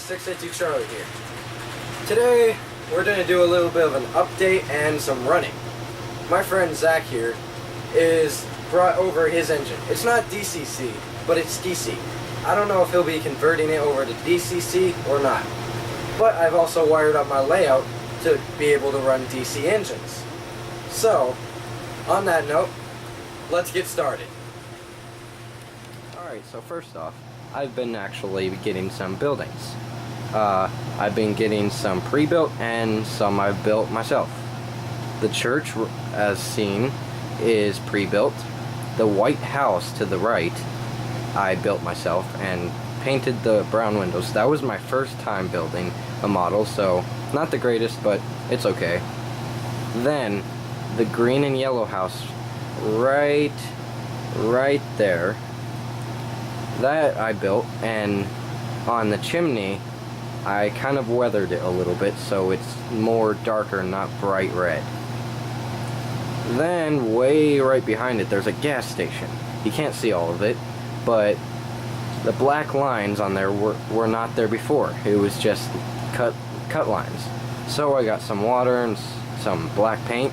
682 Charlie here. Today, we're going to do a little bit of an update and some running. My friend Zach here is brought over his engine. It's not DCC, but it's DC. I don't know if he'll be converting it over to DCC or not. But I've also wired up my layout to be able to run DC engines. So, on that note, let's get started. Alright, so first off, I've been actually getting some buildings. I've been getting some pre-built and some I've built myself. The church, as seen, is pre-built. The white house to the right, I built myself and painted the brown windows. That was my first time building a model, so not the greatest, but it's okay. Then, the green and yellow house, right there, that I built, and on the chimney, I kind of weathered it a little bit so it's more darker, not bright red. Then, way right behind it, there's a gas station. You can't see all of it, but the black lines on there were not there before. It was just cut lines. So I got some water and some black paint,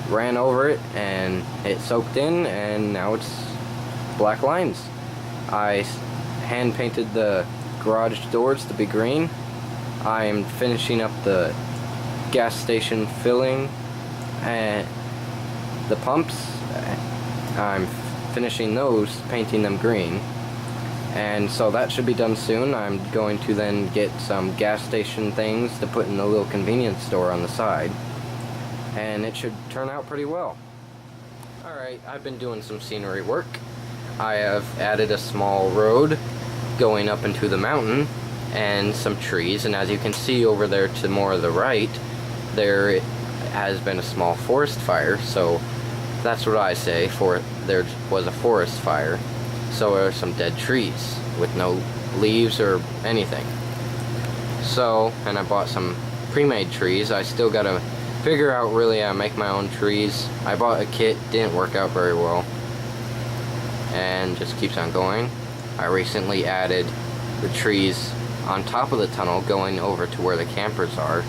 ran over it, and it soaked in, and now it's black lines. I hand painted the garage doors to be green. I am finishing up the gas station filling and the pumps. I'm finishing those, painting them green, and so that should be done soon. I'm going to then get some gas station things to put in the little convenience store on the side, and it should turn out pretty well. Alright, I've been doing some scenery work. I have added a small road going up into the mountain and some trees, and as you can see over there to more of the right, there has been a small forest fire, so that's what I say, there was a forest fire. So there are some dead trees with no leaves or anything. So, and I bought some pre-made trees. I still gotta figure out really how to make my own trees. I bought a kit, didn't work out very well, and just keeps on going. I recently added the trees on top of the tunnel going over to where the campers are,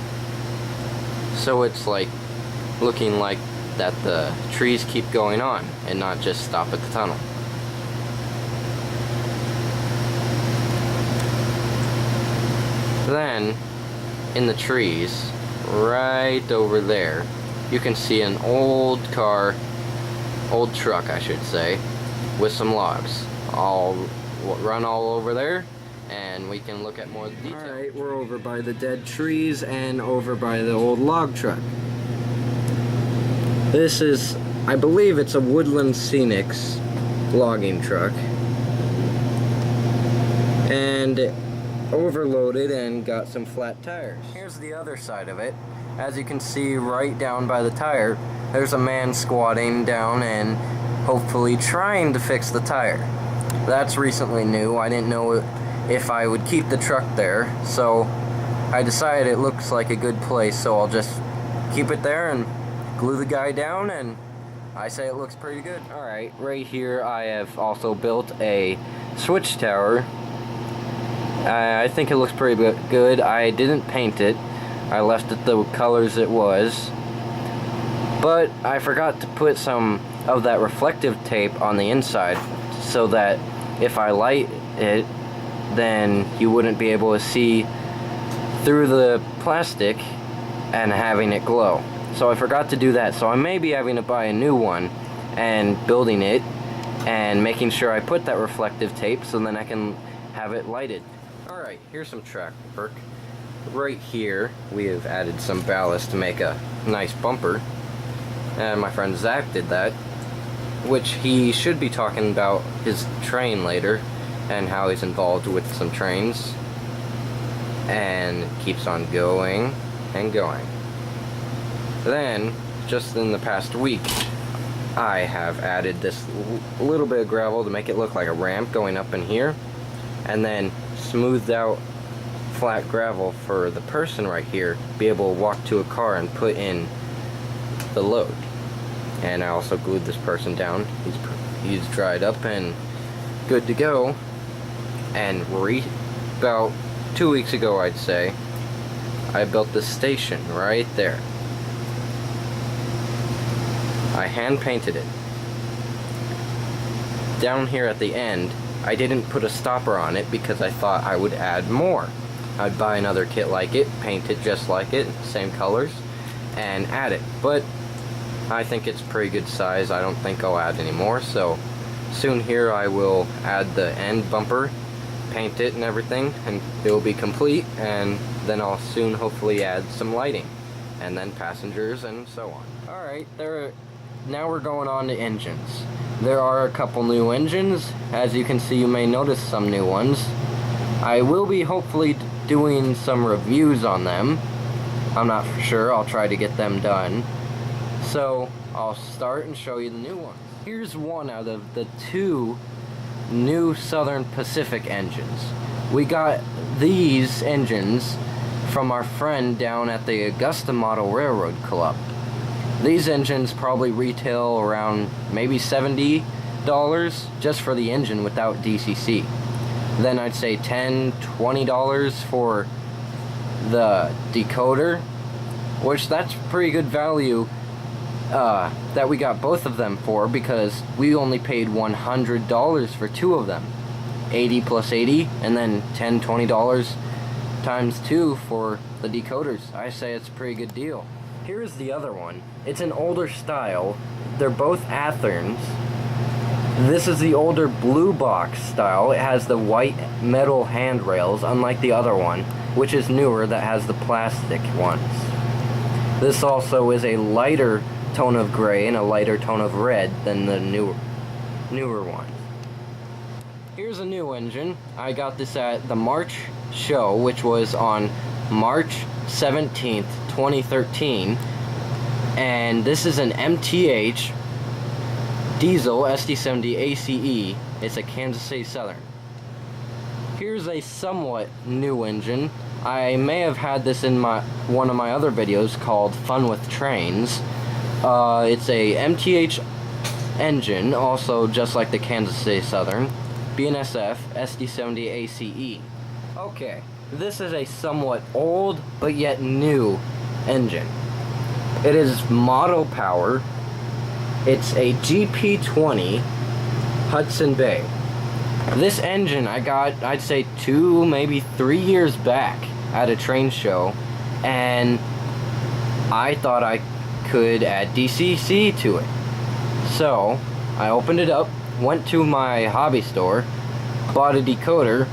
so it's like looking like that the trees keep going on and not just stop at the tunnel. Then in the trees right over there you can see an old truck I should say, with some logs. I'll run all over there and we can look at more detail. Alright, we're over by the dead trees and over by the old log truck. This is, I believe it's a Woodland Scenics logging truck. And overloaded and got some flat tires. Here's the other side of it. As you can see right down by the tire, there's a man squatting down and hopefully trying to fix the tire. That's recently new. I didn't know if I would keep the truck there, so I decided it looks like a good place, so I'll just keep it there and glue the guy down, and I say it looks pretty good. Alright, right here I have also built a switch tower. I think it looks pretty good. I didn't paint it. I left it the colors it was. But I forgot to put some of that reflective tape on the inside so that if I light it, then you wouldn't be able to see through the plastic and having it glow. So I forgot to do that. So I may be having to buy a new one and building it and making sure I put that reflective tape so then I can have it lighted. Alright, here's some track work. Right here, we have added some ballast to make a nice bumper. And my friend Zach did that, which he should be talking about his train later and how he's involved with some trains. And keeps on going and going. Then, just in the past week, I have added this little bit of gravel to make it look like a ramp going up in here, and then smoothed out flat gravel for the person right here be able to walk to a car and put in the load. And I also glued this person down. He's dried up and good to go. And about 2 weeks ago, I'd say, I built this station right there. I hand painted it. Down here at the end, I didn't put a stopper on it because I thought I would add more. I'd buy another kit like it, paint it just like it, same colors, and add it. But I think it's pretty good size. I don't think I'll add any more, so soon here I will add the end bumper, paint it and everything, and it will be complete, and then I'll soon hopefully add some lighting, and then passengers and so on. Alright, now we're going on to engines. There are a couple new engines. As you can see, you may notice some new ones. I will be hopefully doing some reviews on them. I'm not for sure. I'll try to get them done. So I'll start and show you the new ones. Here's one out of the 2 new Southern Pacific engines. We got these engines from our friend down at the Augusta Model Railroad Club. These engines probably retail around maybe $70 just for the engine without DCC. Then I'd say $10, $20 for the decoder, which that's pretty good value that we got both of them for, because we only paid $100 for 2 of them. 80 plus 80, and then $10, $20 times 2 for the decoders. I say it's a pretty good deal. Here's the other one. It's an older style. They're both Atherns. This is the older blue box style. It has the white metal handrails, unlike the other one, which is newer, that has the plastic ones. This also is a lighter tone of gray and a lighter tone of red than the newer ones. Here's a new engine. I got this at the March show, which was on March 17th, 2013, and this is an MTH diesel SD70 ACE. It's a Kansas City Southern. Here's a somewhat new engine. I may have had this in one of my other videos called Fun with Trains. It's a MTH engine, also just like the Kansas City Southern, BNSF SD70 ACE. Okay, this is a somewhat old but yet new engine. It is model power. It's a GP20 Hudson Bay. This engine I got, I'd say 2, maybe 3 years back at a train show, and I thought I could add DCC to it. So I opened it up, went to my hobby store, bought a decoder,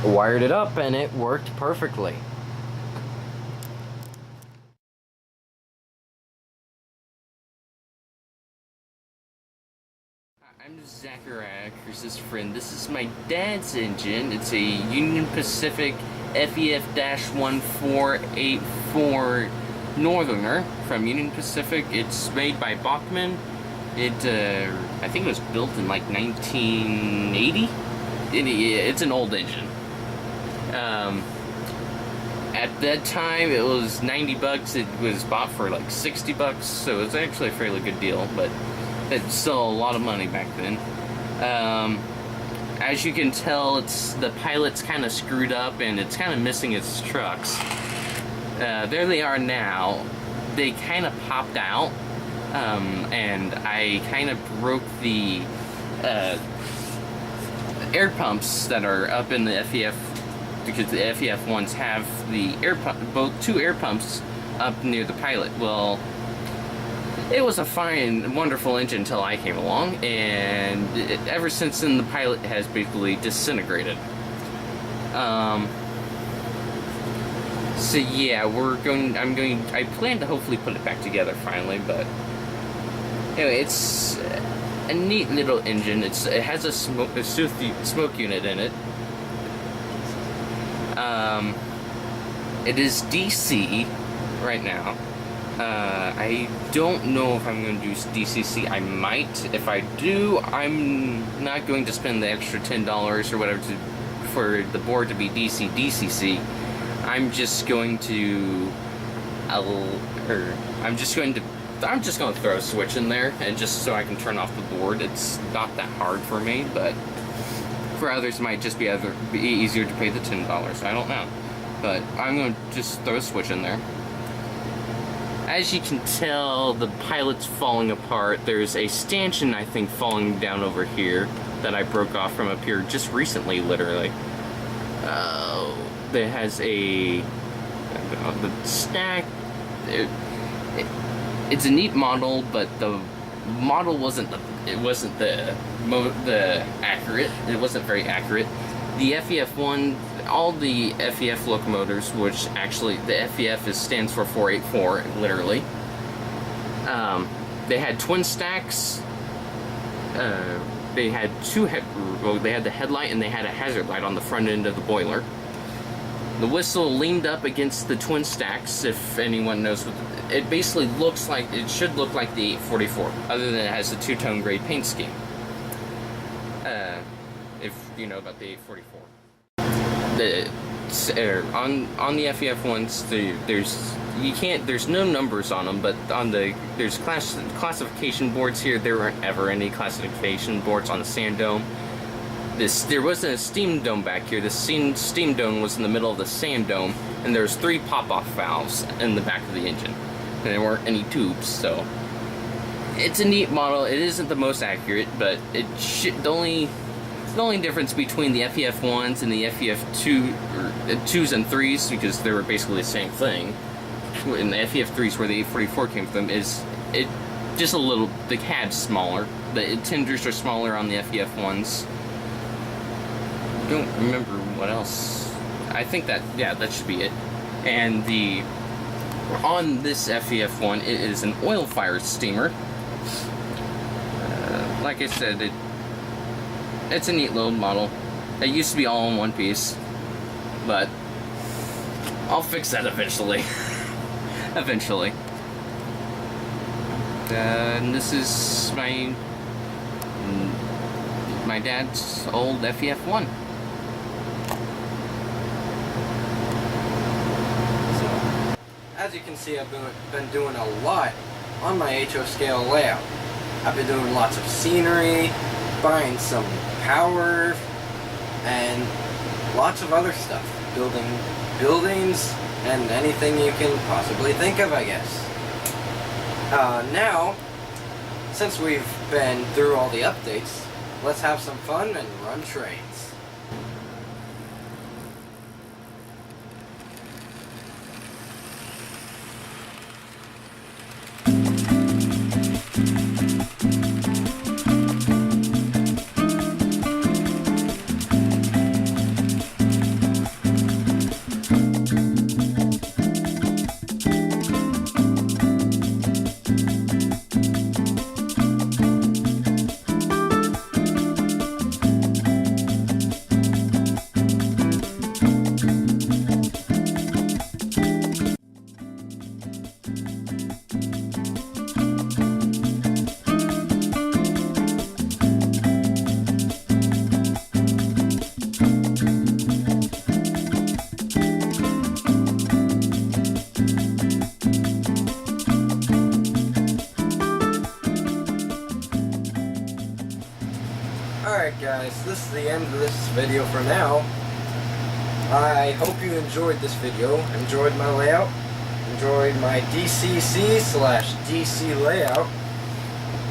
wired it up, and it worked perfectly. I'm Zachariah, Chris's friend. This is my dad's engine. It's a Union Pacific FEF-1484 Northerner from Union Pacific. It's made by Bachmann. I think it was built in like 1980. It's an old engine. At that time, it was 90 bucks. It was bought for like 60 bucks, so it's actually a fairly good deal, but it's still a lot of money back then. As you can tell, the pilot's kind of screwed up and it's kind of missing its trucks. There they are now. They kind of popped out, and I kind of broke the air pumps that are up in the FEF, because the FEF ones have the two air pumps up near the pilot. Well, it was a fine, wonderful engine until I came along, and ever since then the pilot has basically disintegrated. So yeah, I plan to hopefully put it back together finally, but anyway, it's a neat little engine. It has a smoke unit in it. It is DC right now. I don't know if I'm going to do DCC. I might. If I do, I'm not going to spend the extra $10 or whatever for the board to be DCC. I'm just going to throw a switch in there, and just so I can turn off the board. It's not that hard for me, but For others, it might just be easier to pay the $10. I don't know. But I'm going to just throw a switch in there. As you can tell, the pilot's falling apart. There's a stanchion, I think, falling down over here that I broke off from up here just recently, literally. That has a... the stack... It's a neat model, but the model wasn't accurate. It wasn't very accurate. The FEF1, all the FEF locomotives, which actually the FEF stands for 484, literally. They had twin stacks. They had they had the headlight and they had a hazard light on the front end of the boiler. The whistle leaned up against the twin stacks, if anyone knows what it basically looks like. It should look like the 844, other than it has a two-tone gray paint scheme. If you know about the 844. On the FEF ones, there's no numbers on them, but there's classification boards here. There weren't ever any classification boards on the sand dome. There wasn't a steam dome back here. The steam dome was in the middle of the sand dome, and there's 3 pop-off valves in the back of the engine, and there weren't any tubes. So it's a neat model. It isn't the most accurate, but the only difference between the FEF1s and the FEF2s and 3s, because they were basically the same thing, and the FEF3s where the 844 came from, is it just a little, the cab's smaller. The tenders are smaller on the FEF1s. I don't remember what else. I think that should be it. And on this FEF1, it is an oil-fired steamer. Like I said, it's a neat little model. It used to be all in one piece, but I'll fix that eventually. Eventually. And this is my dad's old FEF1. So, as you can see, I've been doing a lot on my HO scale layout. I've been doing lots of scenery, buying some power, and lots of other stuff. Building buildings and anything you can possibly think of, I guess. Now, since we've been through all the updates, let's have some fun and run trains. Alright guys, this is the end of this video for now. I hope you enjoyed this video, enjoyed my layout, enjoyed my DCC/DC layout,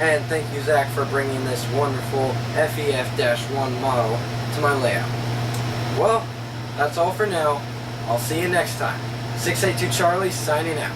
and thank you Zach for bringing this wonderful FEF-1 model to my layout. Well, that's all for now. I'll see you next time. 682 Charlie signing out.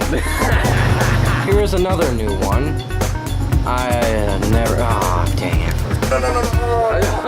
Here's another new one. I never. Oh, dang it.